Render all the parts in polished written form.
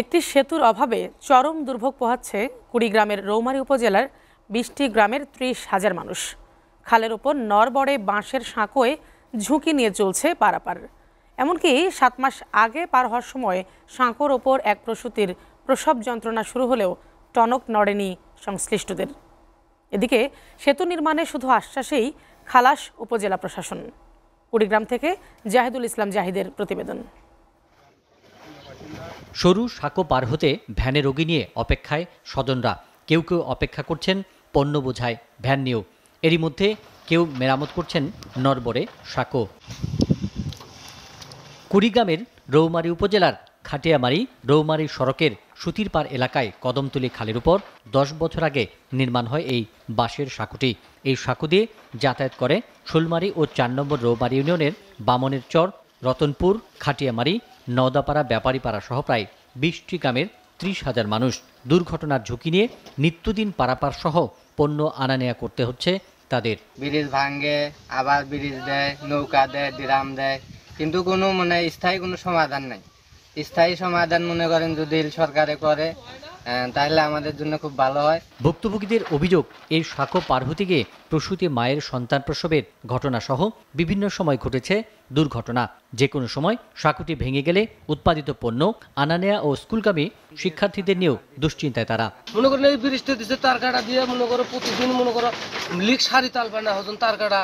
একটি সেতুর অভাবে চরম দুর্ভোগ পোহাচ্ছে কুড়িগ্রামের রৌমারী উপজেলার ২০টি গ্রামের ৩০,০০০ মানুষ। খালের ওপর নড়বড়ে বাঁশের সাঁকোয় ঝুঁকি নিয়ে চলছে পারাপার। এমনকি ৭ মাস আগে পার হওয়ার সময় সাঁকোর ওপর এক প্রসূতির প্রসব যন্ত্রণা শুরু হলেও টনক নড়েনি সংশ্লিষ্টদের। এদিকে সেতু নির্মাণে শুধু আশ্বাসেই খালাস উপজেলা প্রশাসন। কুড়িগ্রাম থেকে জাহিদুল ইসলাম জাহিদের প্রতিবেদন। সরু সাঁকো পার হতে ভ্যানে রোগী নিয়ে অপেক্ষায় স্বজনরা। কেউ কেউ অপেক্ষা করছেন পণ্য বোঝায় ভ্যান নিয়েও। এরই মধ্যে কেউ মেরামত করছেন নড়বড়ে সাঁকো। কুড়িগ্রামের রৌমারী উপজেলার খাটিয়ামারি রৌমারী সড়কের সুতিরপাড় এলাকায় কদমতলী খালের উপর ১০ বছর আগে নির্মাণ হয় এই বাঁশের সাঁকোটি। এই সাঁকো দিয়ে যাতায়াত করে শোলমারি ও ৪ নম্বর রৌমারী ইউনিয়নের বামনের চর, রতনপুর, খাটিয়ামারি, নওদাপাড়া, ব্যাপারীপাড়া সহ প্রায় ২০টি গ্রামের ৩০,০০০ মানুষ। দুর্ঘটনার ঝুঁকি নিয়ে নিত্যদিন পারাপার সহ পণ্য আনা নেয়া করতে হচ্ছে তাদের। ব্রিজ ভাঙে, আবার ব্রিজ দেয়, নৌকা দেয়, ড্রাম দেয়, কিন্তু কোনো স্থায়ী কোনো সমাধান নাই। স্থায়ী সমাধান মনে করেন যদি সরকারে করে তাহলে আমাদের জন্য খুব ভালো হয়। ভুক্তভোগীদের অভিযোগ, এই সাঁকো পার হতে গিয়ে প্রসূতি মায়ের সন্তান প্রসবের ঘটনা সহ বিভিন্ন সময় ঘটেছে দুর্ঘটনা। যে কোনো সময় সাঁকোটি ভেঙে গেলে উৎপাদিত পণ্য আনা নেয়া ও স্কুলগামী শিক্ষার্থীদের নিয়েও দুশ্চিন্তায় তারা। মনে করেন এই ব্রিজটা দিচ্ছে তার কাটা দিয়ে মনে করো প্রতিদিন মনে করো লিক সারি তাল পায় না হজন তার কাটা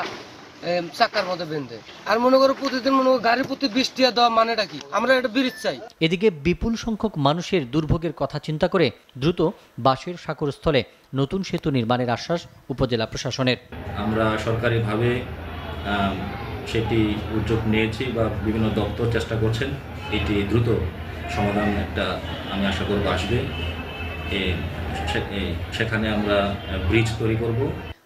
চাকার মধ্যে বেঁধে আর মনে করো প্রতিদিন মনে করো গাড়ি প্রতি ২০ টাকা দেওয়া মানেটা কি? আমরা একটা ব্রিজ চাই। এদিকে বিপুল সংখ্যক মানুষের দুর্ভোগের কথা চিন্তা করে দ্রুত বাঁশের সাঁকোর স্থলে নতুন সেতু নির্মাণের আশ্বাস উপজেলা প্রশাসনের। আমরা সরকারিভাবে সেটি উদ্যোগ নিয়েছি বা বিভিন্ন দপ্তর চেষ্টা করছেন। এটি দ্রুত সমাধান একটা আমি আশা করব আসবে। সেখানে আমরা ব্রিজ তৈরি করব।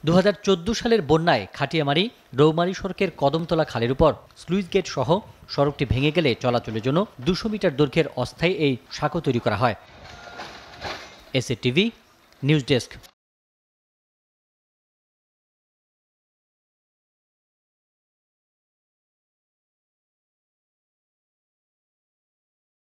২০১৪ সালের বন্যায় খাটিয়ামারি রৌমারী সড়কের কদমতলা খালের উপর স্লুইস গেট সহ সড়কটি ভেঙে গেলে চলাচলের জন্য ২০০ মিটার দৈর্ঘ্যের অস্থায়ী এই সাঁকো তৈরি করা হয়। SA TV news desk.